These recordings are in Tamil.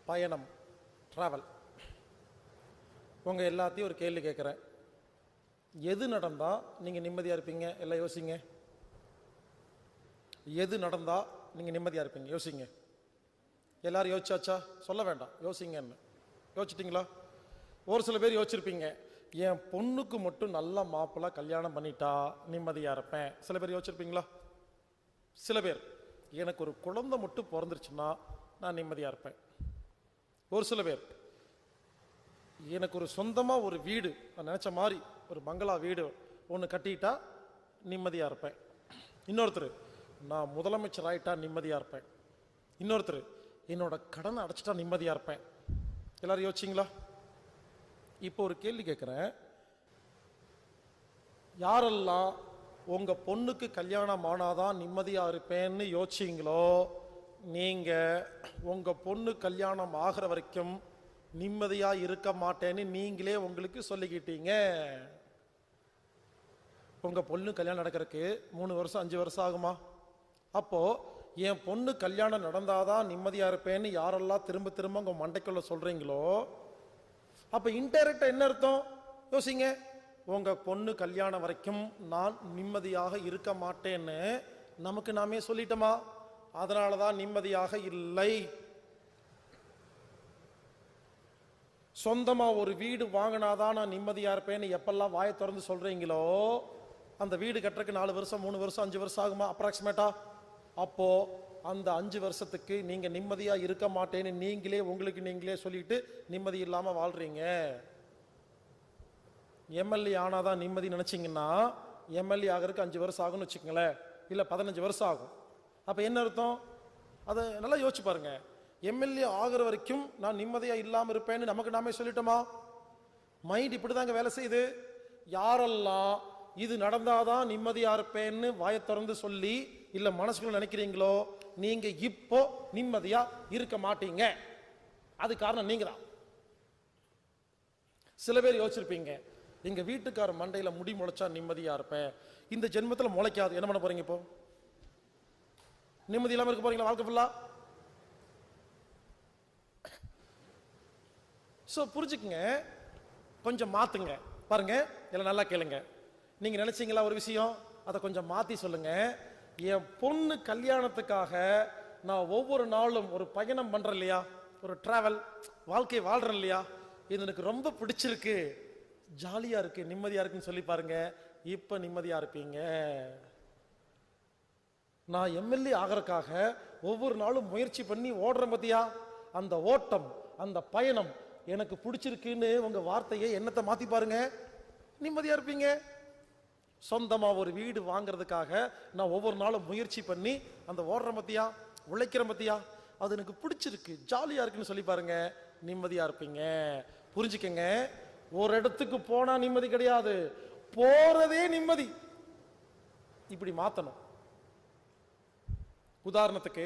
பயணம், ட்ராவல். உங்கள் எல்லாத்தையும் ஒரு கேள்வி கேட்குறேன். எது நடந்தால் நீங்கள் நிம்மதியாக இருப்பீங்க? எல்லாம் யோசிங்க. எது நடந்தால் நீங்கள் நிம்மதியாக இருப்பீங்க? யோசிங்க. எல்லோரும் யோசிச்சாச்சா? சொல்ல வேண்டாம், யோசிங்கன்னு. யோசிச்சிட்டிங்களா? ஒரு சில பேர் யோசிச்சிருப்பீங்க, என் பொண்ணுக்கு மட்டும் நல்ல மாப்பிள்ளை கல்யாணம் பண்ணிட்டா நிம்மதியாக இருப்பேன். சில பேர் யோசிச்சிருப்பீங்களா? சில பேர், எனக்கு ஒரு குழந்தை மட்டும் பிறந்துருச்சுன்னா நான் நிம்மதியாக இருப்பேன். ஒரு சில பேர், எனக்கு ஒரு சொந்தமாக ஒரு வீடு, நான் நினச்ச மாதிரி ஒரு பங்களா வீடு ஒன்று கட்டிட்டா நிம்மதியாக இருப்பேன். இன்னொருத்தர், நான் முதலமைச்சர் ஆகிட்டா நிம்மதியாக இருப்பேன். இன்னொருத்தர், என்னோட கடனை அடைச்சிட்டா நிம்மதியாக இருப்பேன். எல்லாரும் யோசிச்சிங்களா? இப்போ ஒரு கேள்வி கேட்குறேன். யாரெல்லாம் உங்கள் பொண்ணுக்கு கல்யாணம் ஆனாதான் நிம்மதியாக இருப்பேன்னு யோசிச்சிங்களோ, நீங்கள் உங்கள் பொண்ணு கல்யாணம் ஆகிற வரைக்கும் நிம்மதியாக இருக்க மாட்டேன்னு நீங்களே உங்களுக்கு சொல்லிக்கிட்டீங்க. உங்கள் பொண்ணு கல்யாணம் நடக்கிறதுக்கு 3 வருஷம் 5 வருஷம் ஆகுமா? அப்போது என் பொண்ணு கல்யாணம் நடந்தாதான் நிம்மதியாக இருப்பேன்னு யாரெல்லாம் திரும்ப திரும்ப உங்கள் மண்டைக்குள்ள சொல்கிறீங்களோ, அப்போ இன்டைரக்டாக என்ன அர்த்தம்? யோசிங்க. உங்கள் பொண்ணு கல்யாணம் வரைக்கும் நான் நிம்மதியாக இருக்க மாட்டேன்னு நமக்கு நாமே சொல்லிட்டோமா? அதனால தான் நிம்மதியாக இல்லை. சொந்தமாக ஒரு வீடு வாங்கினாதான் நான் நிம்மதியாக இருப்பேன்னு எப்பெல்லாம் வாயை திறந்து சொல்கிறீங்களோ, அந்த வீடு கட்டுறதுக்கு 4 வருஷம் 3 வருஷம் 5 வருஷம் ஆகுமா அப்ராக்சிமேட்டா? அப்போது அந்த 5 வருஷத்துக்கு நீங்கள் நிம்மதியாக இருக்க மாட்டேன்னு நீங்களே உங்களுக்கு நீங்களே சொல்லிட்டு நிம்மதி இல்லாமல் வாழ்கிறீங்க. எம்எல்ஏ ஆனாதான் நிம்மதி நினச்சிங்கன்னா எம்எல்ஏ ஆகிறதுக்கு 5 வருஷம் ஆகும்னு வச்சுக்கோங்களேன், இல்லை 15 வருஷம் ஆகும். அப்போ என்ன அர்த்தம்? அதை நல்லா யோசிச்சு பாருங்க. எம்எல்ஏ ஆகிற வரைக்கும் நான் நிம்மதியாக இல்லாமல் இருப்பேன்னு நமக்கு நாமே சொல்லிட்டோமா? மைண்ட் இப்படி தாங்க வேலை செய்யுது. யாரெல்லாம் இது நடந்தாதான் நிம்மதியாக இருப்பேன்னு வாயை திறந்து சொல்லி இல்லை மனசுக்குள்ள நினைக்கிறீங்களோ, நீங்கள் இப்போ நிம்மதியாக இருக்க மாட்டீங்க. அது காரணம் நீங்கள் தான். சில பேர் யோசிச்சிருப்பீங்க, எங்கள் வீட்டுக்கார மண்டையில் முடி முளைச்சா நிம்மதியாக இருப்பேன். இந்த ஜென்மத்தில் முளைக்காது, என்ன பண்ண போறீங்க? இப்போ நிம்மதி இல்லாமல் இருக்க போறீங்களா வாழ்க்கை ஃபுல்லா? ஸோ புரிஞ்சுக்குங்க, கொஞ்சம் மாற்றுங்க. பாருங்க, எல்லாம் நல்லா கேளுங்க. நீங்கள் நினச்சிங்களா ஒரு விஷயம், அதை கொஞ்சம் மாற்றி சொல்லுங்க. என் பொண்ணு கல்யாணத்துக்காக நான் ஒவ்வொரு நாளும் ஒரு பயணம் பண்ணுறேன் இல்லையா, ஒரு ட்ராவல் வாழ்க்கை வாழ்கிறேன் இல்லையா, இது எனக்கு ரொம்ப பிடிச்சிருக்கு, ஜாலியாக இருக்குது, நிம்மதியாக இருக்குன்னு சொல்லி பாருங்க. இப்போ நிம்மதியாக இருப்பீங்க. நான் எம்எல்ஏ ஆகிறதுக்காக ஒவ்வொரு நாளும் முயற்சி பண்ணி ஓடுறேன் பார்த்தியா, அந்த ஓட்டம் அந்த பயணம் எனக்கு பிடிச்சிருக்குன்னு உங்கள் வார்த்தையை எண்ணத்தை மாற்றி பாருங்க, நிம்மதியாக இருப்பீங்க. சொந்தமாக ஒரு வீடு வாங்கிறதுக்காக நான் ஒவ்வொரு நாளும் முயற்சி பண்ணி அந்த ஓடுறேன் பார்த்தியா, உழைக்கிறேன் பார்த்தியா, அது எனக்கு பிடிச்சிருக்கு, ஜாலியாக இருக்குன்னு சொல்லி பாருங்க, நிம்மதியாக இருப்பீங்க. புரிஞ்சுக்கங்க, ஒரு இடத்துக்கு போனால் நிம்மதி கிடையாது, போகிறதே நிம்மதி. இப்படி மாற்றணும். உதாரணத்துக்கு,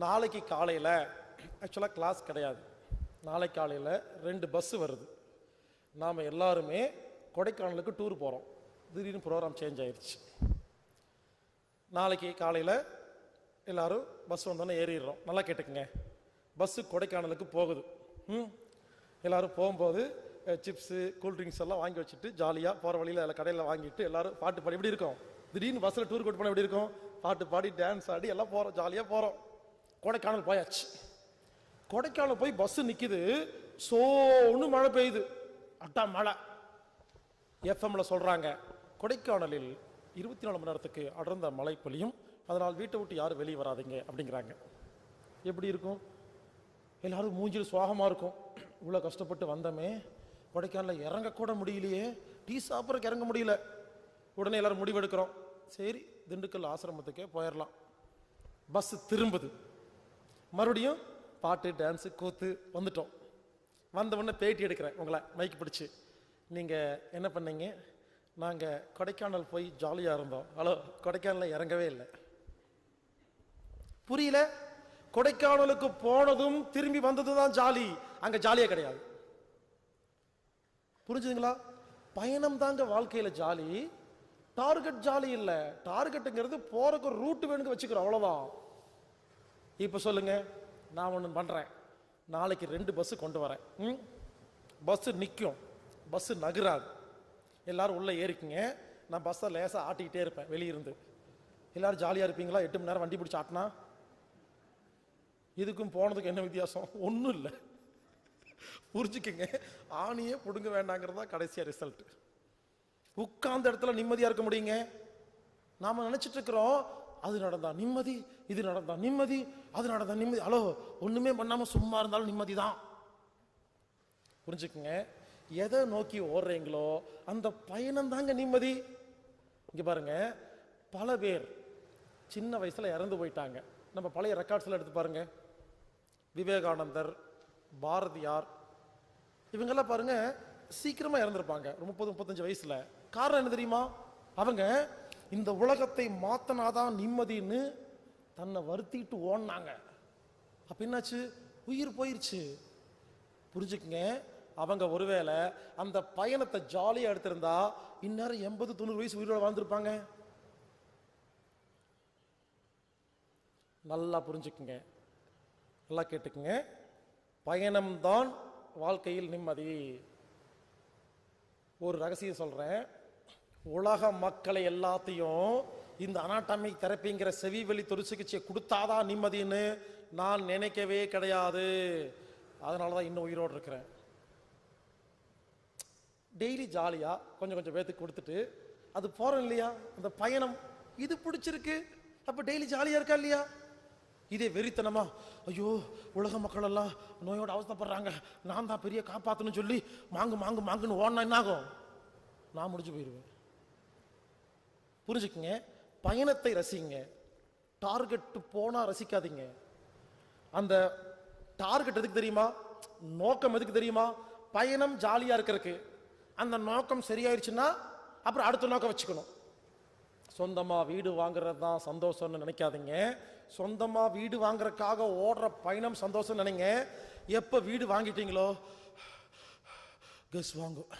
நாளைக்கு காலையில் ஆக்சுவலாக கிளாஸ் கிடையாது, நாளைக்கு காலையில் 2 பஸ்ஸு வருது. நாம் எல்லாருமே கொடைக்கானலுக்கு டூர் போகிறோம். திடீர்னு ப்ரோக்ராம் சேஞ்ச் ஆயிடுச்சு. நாளைக்கு காலையில் எல்லோரும் பஸ் வந்தோன்னே ஏறிடுறோம். நல்லா கேட்டுக்குங்க, பஸ்ஸு கொடைக்கானலுக்கு போகுது. எல்லோரும் போகும்போது சிப்ஸு கூல்ட்ரிங்க்ஸ் எல்லாம் வாங்கி வச்சுட்டு ஜாலியாக போகிற வழியில் அதில் கடையில் வாங்கிட்டு எல்லாரும் பாட்டு பாடி எப்படி இருக்கும்? திடீர்னு பஸ்ஸில் டூர் கூட்டு போனால் எப்படி இருக்கும்? பாட்டு பாடி டான்ஸ் ஆடி எல்லாம் போகிறோம், ஜாலியாக போகிறோம். கொடைக்கானல் போயாச்சு. கொடைக்கானல் போய் பஸ் நிற்கிது, சோன்னு மழை பெய்யுது, அட்டா மழை. எஃப்எம்ல சொல்கிறாங்க, கொடைக்கானலில் 24 மணி நேரத்துக்கு அடர்ந்த மழை பொழியும், அதனால் வீட்டை விட்டு யாரும் வெளியே வராதிங்க அப்படிங்கிறாங்க. எப்படி இருக்கும்? எல்லாரும் மூஞ்சில் சுவாகமாக இருக்கும். இவ்வளோ கஷ்டப்பட்டு வந்தோமே, கொடைக்கானலில் இறங்கக்கூட முடியலையே, டீ சாப்பிட்றதுக்கு இறங்க முடியல. உடனே எல்லாரும் முடிவெடுக்கிறோம், சரி திண்டுக்கல் ஆசிரமத்துக்கே போயிடலாம். பஸ் திரும்புது, மறுபடியும் பாட்டு டான்ஸு கூத்து வந்துட்டோம். வந்த உடனே பேட்டி எடுக்கிறேன் உங்களை மைக்கு பிடிச்சி. நீங்கள் என்ன பண்ணீங்க? நாங்கள் கொடைக்கானல் போய் ஜாலியாக இருந்தோம். ஹலோ, கொடைக்கானலில் இறங்கவே இல்லை. புரியல? கொடைக்கானலுக்கு போனதும் திரும்பி வந்ததும் தான் ஜாலி, அங்கே ஜாலியே கிடையாது. புரிஞ்சுதுங்களா? பயணம் தாங்க வாழ்க்கையில் ஜாலி, டார்கெட் ஜாலி இல்லை. டார்கெட்டுங்கிறது போறதுக்கு ஒரு ரூட் வேணுங்க வச்சுக்கிறோம், அவ்வளோதான். இப்போ சொல்லுங்க, நான் ஒன்று பண்ணுறேன், நாளைக்கு 2 பஸ்ஸு கொண்டு வரேன். பஸ்ஸு நிற்கும், பஸ்ஸு நகராது, எல்லாரும் உள்ளே ஏறிக்குங்க. நான் பஸ்ஸை லேசாக ஆட்டிக்கிட்டே இருப்பேன் வெளியிருந்து. எல்லாரும் ஜாலியாக இருப்பீங்களா? 8 மணி நேரம் வண்டி பிடிச்சி ஆட்டினா இதுக்கும் போனதுக்கு என்ன வித்தியாசம்? ஒன்றும் இல்லை. புரிஞ்சுக்குங்க, ஆணியே பிடுங்க வேண்டாங்கிறதா கடைசியாக ரிசல்ட். உட்கார்ந்த இடத்துல நிம்மதியாக இருக்க முடியுங்க? நாம் நினச்சிட்டு இருக்கிறோம், அது நடந்தா நிம்மதி, இது நடந்தா நிம்மதி, அது நடந்தா நிம்மதி. ஹலோ, ஒன்றுமே பண்ணாமல் சும்மா இருந்தாலும் நிம்மதி தான். புரிஞ்சுக்குங்க, எதை நோக்கி ஓடுறீங்களோ அந்த பயணம் தாங்க நிம்மதி. இங்கே பாருங்க, பல பேர் சின்ன வயசில் இறந்து போயிட்டாங்க. நம்ம பழைய ரெக்கார்ட்ஸில் எடுத்து பாருங்க, விவேகானந்தர், பாரதியார், இவங்கெல்லாம் பாருங்க சீக்கிரமாக இறந்துருப்பாங்க, 30-35 வயசுல. காரணம் என்ன தெரியுமா? அவங்க இந்த உலகத்தை மாத்தனாதான் நிம்மதின்னு தன்னை வருத்திட்டு ஓடினாங்க. அப்ப என்னாச்சு? உயிர் போயிருச்சு. புரிஞ்சுக்குங்க, அவங்க ஒருவேளை அந்த பயணத்தை ஜாலியாக எடுத்திருந்தா இந்நேரம் 80-90 வயசு உயிரோட வாழ்ந்துருப்பாங்க. நல்லா புரிஞ்சுக்குங்க, நல்லா கேட்டுக்குங்க. பயணம்தான் வாழ்க்கையில் நிம்மதி. ஒரு ரகசியம் சொல்றேன், உலக மக்களை எல்லாத்தையும் இந்த அனாட்டமிக் தெரப்பிங்கிற செவி வழி தொடு சிகிச்சை கொடுத்தாதான் நிம்மதின்னு நான் நினைக்கவே கிடையாது. அதனாலதான் இன்னும் உயிரோடு இருக்கிறேன். டெய்லி ஜாலியா கொஞ்சம் கொஞ்சம் பேத்துக்கு கொடுத்துட்டு அது போறோம் இல்லையா, அந்த பயணம் இது பிடிச்சிருக்கு, அப்ப டெய்லி ஜாலியா இருக்கா இல்லையா? இதே வெறித்தனமா, ஐயோ உலக மக்கள் எல்லாம் நோயோடு அவஸ்தைப்படுறாங்க, நான் தான் பெரிய காப்பாற்றணும்னு சொல்லி மாங்கு மாங்கு மாங்குன்னு ஓடனா என்ன ஆகும்? நான் முடிஞ்சு போயிடுவேன். புரிஞ்சுக்குங்க, பயணத்தை ரசிங்க, டார்கெட் போனா ரசிக்காதீங்க. அந்த டார்கெட் எதுக்கு தெரியுமா? நோக்கம் எதுக்கு தெரியுமா? பயணம் ஜாலியா இருக்கிறதுக்கு. அந்த நோக்கம் சரியாயிருச்சுன்னா அப்புறம் அடுத்த நோக்கம் வச்சுக்கணும். சொந்தமா வீடு வாங்குறது தான் சந்தோஷம்னு நினைக்காதீங்க. சொந்தமா வீடு வாங்குறதுக்காக ஓடுற பயணம் சந்தோஷம் நினைங்க. எப்ப வீடு வாங்கிட்டீங்களோ கெஸ் வாங்கும்,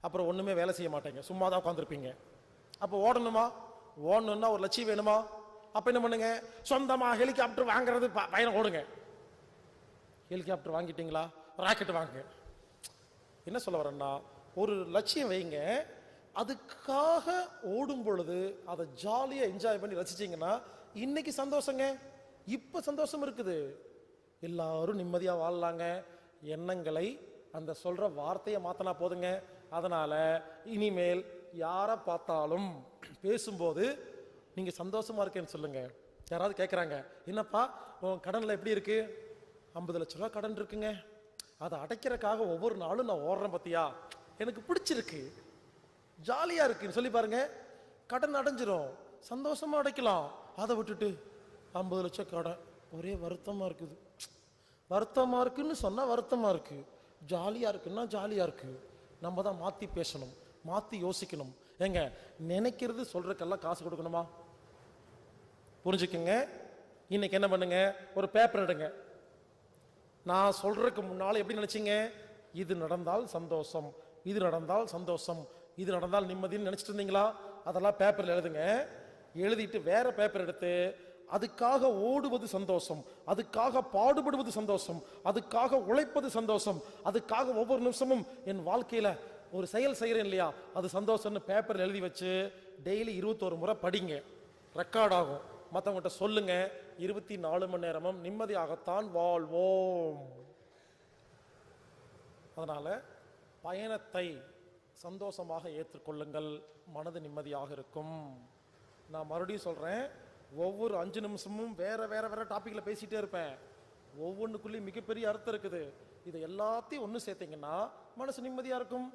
அப்புறம் ஒண்ணுமே வேலை செய்ய மாட்டீங்க, சும்மா தான் உட்காந்துருப்பீங்க. அப்போ ஓடணுமா? ஓடணும்னா ஒரு லட்சியம் வேணுமா? அப்ப என்ன பண்ணுங்க, சொந்தமா ஹெலிகாப்டர் வாங்குறது பயணம் ஓடுங்க. ஹெலிகாப்டர் வாங்கிட்டீங்களா, ராக்கெட் வாங்குங்க. என்ன சொல்ல வரேன்னா, ஒரு லட்சியம் வைங்க, அதுக்காக ஓடும் பொழுது அதை ஜாலியா என்ஜாய் பண்ணி ரசிச்சீங்கன்னா இன்னைக்கு சந்தோஷங்க, இப்ப சந்தோஷம் இருக்குது. எல்லாரும் நிம்மதியா வாழலாங்க. எண்ணங்களை அந்த சொல்ற வார்த்தையை மாத்தினா போதுங்க. அதனால இனிமேல் யாரை பார்த்தாலும் பேசும்போது நீங்க சந்தோஷமா இருக்கேன்னு சொல்லுங்க. யாராவது கேட்குறாங்க, என்னப்பா உன் கடன்ல எப்படி இருக்கு? 50 லட்ச ரூபா கடன் இருக்குங்க, அதை அடைக்கிறதுக்காக ஒவ்வொரு நாளும் நான் ஓடுறேன் பத்தியா, எனக்கு பிடிச்சிருக்கு, ஜாலியா இருக்குன்னு சொல்லி பாருங்க. கடன் அடைஞ்சிரும், சந்தோஷமா அடைக்கலாம். அதை விட்டுட்டு 50 லட்சம் கடன், ஒரே வருத்தமா இருக்குது. வருத்தமா இருக்குன்னு சொன்னா வருத்தமா இருக்கு, ஜாலியா இருக்குன்னா ஜாலியா இருக்கு. நம்ம தான் மாத்தி பேசணும், மாத்தி யோசிக்கணும். ஏங்க, நினைக்கிறது சொல்றதுக்கெல்லாம் காசு கொடுக்கணுமா? புரிஞ்சுக்குங்க. இன்னைக்கு என்ன பண்ணுங்க, ஒரு பேப்பர் எடுங்க. நான் சொல்றதுக்கு முன்னால எப்படி நினைச்சீங்க? இது நடந்தால் சந்தோஷம், இது நடந்தால் சந்தோஷம், இது நடந்தால் நிம்மதின்னு நினைச்சிட்டு இருந்தீங்களா? அதெல்லாம் பேப்பர்ல எழுதுங்க. எழுதிட்டு வேற பேப்பர் எடுத்து அதுக்காக ஓடுவது சந்தோஷம், அதுக்காக பாடுபடுவது சந்தோஷம், அதுக்காக உழைப்பது சந்தோஷம், அதுக்காக ஒவ்வொரு நிமிஷமும் என் வாழ்க்கையில ஒரு செயல் செய்யறேன் இல்லையா, அது சந்தோஷம்னு பேப்பர்ல எழுதி வச்சு டெய்லி 21 முறை படிங்க, ரெக்கார்ட் ஆகும். மற்றவங்ககிட்ட சொல்லுங்க, 24 மணி நேரமும் நிம்மதியாகத்தான் வாழ்வோம். அதனால பயணத்தை சந்தோஷமாக ஏற்றுக்கொள்ளுங்கள், மனது நிம்மதியாக இருக்கும். நான் மறுபடியும் சொல்றேன், ஒவ்வொரு 5 நிமிஷமும் வேற வேற வேற டாபிக்ல பேசிட்டே இருப்பேன். ஒவ்வொன்றுக்குள்ளேயும் மிகப்பெரிய அர்த்தம் இருக்குது. இதை எல்லாத்தையும் ஒன்று சேர்த்தீங்கன்னா மனசு நிம்மதியா இருக்கும்.